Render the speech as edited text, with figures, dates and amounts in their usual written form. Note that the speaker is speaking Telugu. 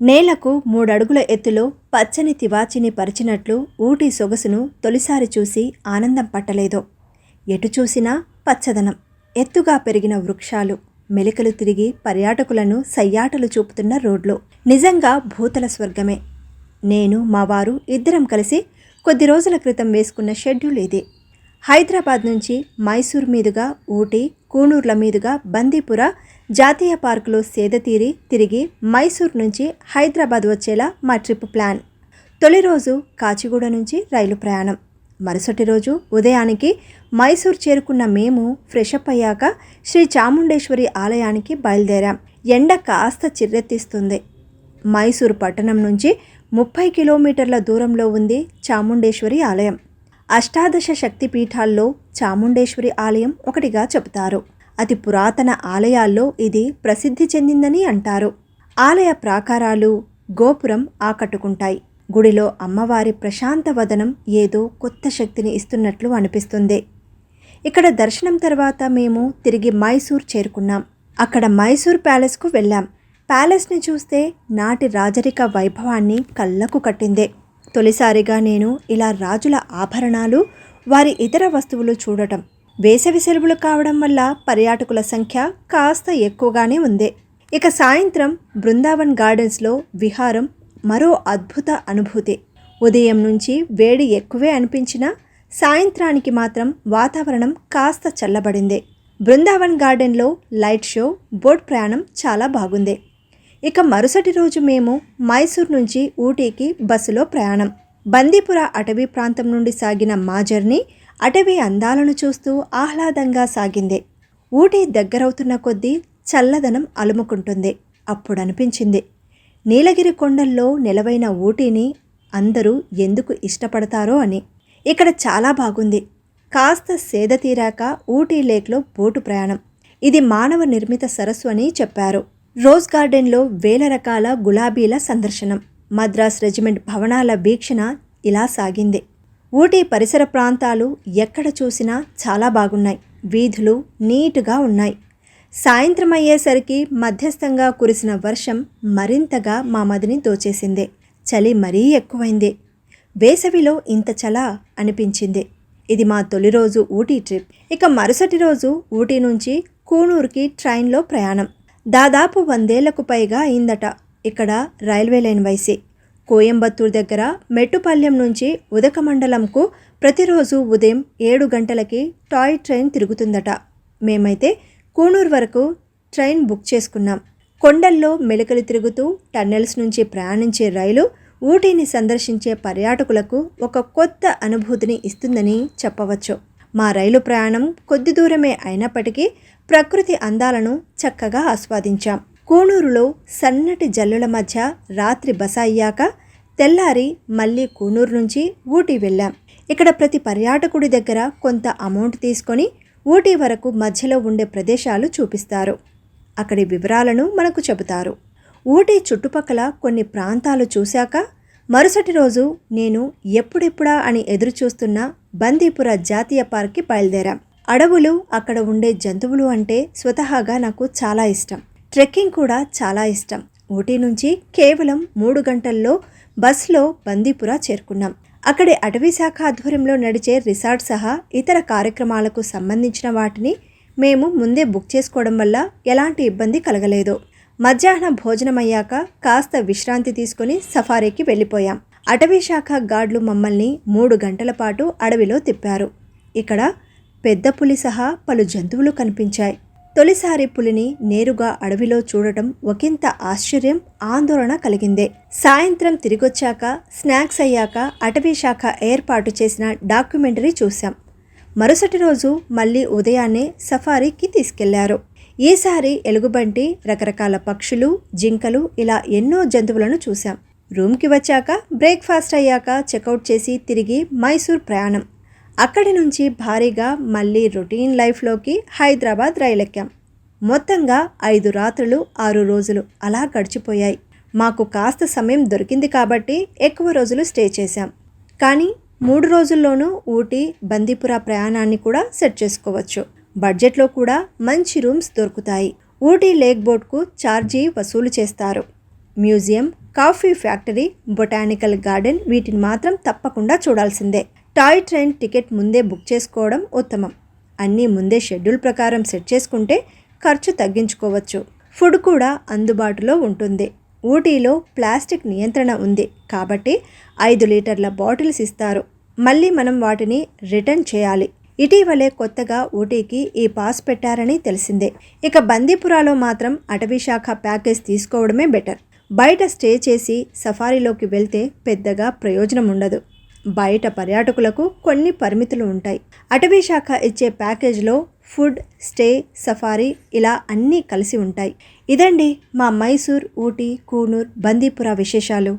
నేలకు 3 అడుగుల ఎత్తులో పచ్చని తివాచీని పరిచినట్లు ఊటీ సొగసును తొలిసారి చూసి ఆనందం పట్టలేదో. ఎటు చూసినా పచ్చదనం, ఎత్తుగా పెరిగిన వృక్షాలు, మెలికలు తిరిగి పర్యాటకులను సయ్యాటలు చూపుతున్న రోడ్లు. నిజంగా భూతల స్వర్గమే. నేను మా వారు ఇద్దరం కలిసి కొద్ది రోజుల క్రితం వేసుకున్న షెడ్యూల్ ఇది. హైదరాబాద్ నుంచి మైసూర్ మీదుగా ఊటీ, కూనూర్ల మీదుగా బందీపుర జాతీయ పార్కులో సేదతీరి తిరిగి మైసూర్ నుంచి హైదరాబాద్ వచ్చేలా మా ట్రిప్ ప్లాన్. తొలి రోజు కాచిగూడ నుంచి రైలు ప్రయాణం. మరుసటి రోజు ఉదయానికి మైసూర్ చేరుకున్న మేము ఫ్రెషప్ అయ్యాక శ్రీ చాముండేశ్వరి ఆలయానికి బయలుదేరాం. ఎండ కాస్త చిర్రెత్తిస్తుంది. మైసూర్ పట్టణం నుంచి 30 కిలోమీటర్ల దూరంలో ఉంది చాముండేశ్వరి ఆలయం. అష్టాదశ శక్తిపీఠాల్లో చాముండేశ్వరి ఆలయం ఒకటిగా చెబుతారు. అతి పురాతన ఆలయాల్లో ఇది ప్రసిద్ధి చెందిందని అంటారు. ఆలయ ప్రాకారాలు, గోపురం ఆకట్టుకుంటాయి. గుడిలో అమ్మవారి ప్రశాంత వదనం ఏదో కొత్త శక్తిని ఇస్తున్నట్లు అనిపిస్తుంది. ఇక్కడ దర్శనం తర్వాత మేము తిరిగి మైసూర్ చేరుకున్నాం. అక్కడ మైసూర్ ప్యాలెస్కు వెళ్ళాం. ప్యాలెస్ని చూస్తే నాటి రాజరిక వైభవాన్ని కళ్ళకు కట్టిందే. తొలిసారిగా నేను ఇలా రాజుల ఆభరణాలు, వారి ఇతర వస్తువులు చూడటం. వేసవి సెలవులు కావడం వల్ల పర్యాటకుల సంఖ్య కాస్త ఎక్కువగానే ఉంది. ఇక సాయంత్రం బృందావన్ గార్డెన్స్లో విహారం మరో అద్భుత అనుభూతి. ఉదయం నుంచి వేడి ఎక్కువే అనిపించినా సాయంత్రానికి మాత్రం వాతావరణం కాస్త చల్లబడింది. బృందావన్ గార్డెన్లో లైట్ షో, బోట్ ప్రయాణం చాలా బాగుంది. ఇక మరుసటి రోజు మేము మైసూర్ నుంచి ఊటీకి బస్సులో ప్రయాణం. బందీపుర అటవీ ప్రాంతం నుండి సాగిన మా జర్నీ అటవీ అందాలను చూస్తూ ఆహ్లాదంగా సాగింది. ఊటీ దగ్గరవుతున్న కొద్దీ చల్లదనం అలుముకుంటుంది. అప్పుడు అనిపించింది, నీలగిరి కొండల్లో నెలవైన ఊటీని అందరూ ఎందుకు ఇష్టపడతారో అని. ఇక్కడ చాలా బాగుంది. కాస్త సేద తీరాక ఊటీ లేక్లో బోటు ప్రయాణం. ఇది మానవ నిర్మిత సరస్సు అని చెప్పారు. రోజ్ గార్డెన్లో వేల రకాల గులాబీల సందర్శనం. మద్రాస్ రెజిమెంట్ భవనాల వీక్షణ ఇలా సాగింది. ఊటీ పరిసర ప్రాంతాలు ఎక్కడ చూసినా చాలా బాగున్నాయి. వీధులు నీటుగా ఉన్నాయి. సాయంత్రం అయ్యేసరికి మధ్యస్థంగా కురిసిన వర్షం మరింతగా మా మదిని దోచేసింది. చలి మరీ ఎక్కువైంది. వేసవిలో ఇంత చలా అనిపించింది. ఇది మా తొలి రోజు ఊటీ ట్రిప్. ఇక మరుసటి రోజు ఊటీ నుంచి కూనూరుకి ట్రైన్లో ప్రయాణం. దాదాపు 100 ఏళ్లకు పైగా అయిందట ఇక్కడ రైల్వే లైన్ వైసి. కోయంబత్తూర్ దగ్గర మెట్టుపల్లెం నుంచి ఉదకమండలంకు ప్రతిరోజు ఉదయం 7 గంటలకి టాయ్ ట్రైన్ తిరుగుతుందట. మేమైతే కూనూరు వరకు ట్రైన్ బుక్ చేసుకున్నాం. కొండల్లో మెలికలు తిరుగుతూ టన్నెల్స్ నుంచి ప్రయాణించే రైలు ఊటీని సందర్శించే పర్యాటకులకు ఒక కొత్త అనుభూతిని ఇస్తుందని చెప్పవచ్చు. మా రైలు ప్రయాణం కొద్ది దూరమే అయినప్పటికీ ప్రకృతి అందాలను చక్కగా ఆస్వాదించాం. కూనూరులో సన్నటి జల్లుల మధ్య రాత్రి బస అయ్యాక తెల్లారి మళ్ళీ కూనూరు నుంచి ఊటీ వెళ్ళాం. ఇక్కడ ప్రతి పర్యాటకుడి దగ్గర కొంత అమౌంట్ తీసుకొని ఊటీ వరకు మధ్యలో ఉండే ప్రదేశాలు చూపిస్తారు. అక్కడి వివరాలను మనకు చెబుతారు. ఊటీ చుట్టుపక్కల కొన్ని ప్రాంతాలు చూశాక మరుసటి రోజు నేను ఎప్పుడెప్పుడా అని ఎదురుచూస్తున్న బందీపుర జాతీయ పార్క్కి బయలుదేరాం. అడవులు, అక్కడ ఉండే జంతువులు అంటే స్వతహాగా నాకు చాలా ఇష్టం. ట్రెక్కింగ్ కూడా చాలా ఇష్టం. ఊటీ నుంచి కేవలం 3 గంటల్లో బస్సులో బందీపుర చేరుకున్నాం. అక్కడి అటవీ శాఖ ఆధ్వర్యంలో నడిచే రిసార్ట్ సహా ఇతర కార్యక్రమాలకు సంబంధించిన వాటిని మేము ముందే బుక్ చేసుకోవడం వల్ల ఎలాంటి ఇబ్బంది కలగలేదు. మధ్యాహ్న భోజనం అయ్యాక కాస్త విశ్రాంతి తీసుకుని సఫారీకి వెళ్ళిపోయాం. అటవీ శాఖ గార్డులు మమ్మల్ని 3 గంటల పాటు అడవిలో తిప్పారు. ఇక్కడ పెద్ద పులి సహా పలు జంతువులు కనిపించాయి. తొలిసారి పులిని నేరుగా అడవిలో చూడటం ఒకంత ఆశ్చర్యం, ఆందోళన కలిగిందే. సాయంత్రం తిరిగొచ్చాక స్నాక్స్ అయ్యాక అటవీ శాఖ ఏర్పాటు చేసిన డాక్యుమెంటరీ చూశాం. మరుసటి రోజు మళ్ళీ ఉదయాన్నే సఫారీకి తీసుకెళ్లారు. ఈసారి ఎలుగుబంటి, రకరకాల పక్షులు, జింకలు ఇలా ఎన్నో జంతువులను చూశాం. రూమ్కి వచ్చాక బ్రేక్ఫాస్ట్ అయ్యాక చెక్అవుట్ చేసి తిరిగి మైసూర్ ప్రయాణం. అక్కడి నుంచి భారీగా మళ్ళీ రొటీన్ లైఫ్లోకి హైదరాబాద్ రైలెక్కాం. మొత్తంగా 5 రాత్రులు 6 రోజులు అలా గడిచిపోయాయి. మాకు కాస్త సమయం దొరికింది కాబట్టి ఎక్కువ రోజులు స్టే చేశాం. కానీ 3 రోజుల్లోనూ ఊటీ, బందీపుర ప్రయాణాన్ని కూడా సెట్ చేసుకోవచ్చు. బడ్జెట్లో కూడా మంచి రూమ్స్ దొరుకుతాయి. ఊటీ లేక్ బోట్కు ఛార్జీ వసూలు చేస్తారు. Museum, coffee factory, botanical garden వీటిని మాత్రం తప్పకుండా చూడాల్సిందే. టాయ్ ట్రైన్ టికెట్ ముందే బుక్ చేసుకోవడం ఉత్తమం. అన్నీ ముందే షెడ్యూల్ ప్రకారం సెట్ చేసుకుంటే ఖర్చు తగ్గించుకోవచ్చు. ఫుడ్ కూడా అందుబాటులో ఉంటుంది. ఊటీలో ప్లాస్టిక్ నియంత్రణ ఉంది కాబట్టి 5 లీటర్ల బాటిల్స్ ఇస్తారు. మళ్ళీ మనం వాటిని రిటర్న్ చేయాలి. ఇటీవలే కొత్తగా ఊటీకి ఈ పాస్ పెట్టారని తెలిసిందే. ఇక బందీపురాలో మాత్రం అటవీ శాఖ ప్యాకేజ్ తీసుకోవడమే బెటర్. బయట స్టే చేసి సఫారీలోకి వెళ్తే పెద్దగా ప్రయోజనం ఉండదు. బయట పర్యాటకులకు కొన్ని పరిమితులు ఉంటాయి. అటవీ శాఖ ఇచ్చే ప్యాకేజ్లో ఫుడ్, స్టే, సఫారీ ఇలా అన్నీ కలిసి ఉంటాయి. ఇదండి మా మైసూర్, ఊటీ, కూనూర్, బందీపురా విశేషాలు.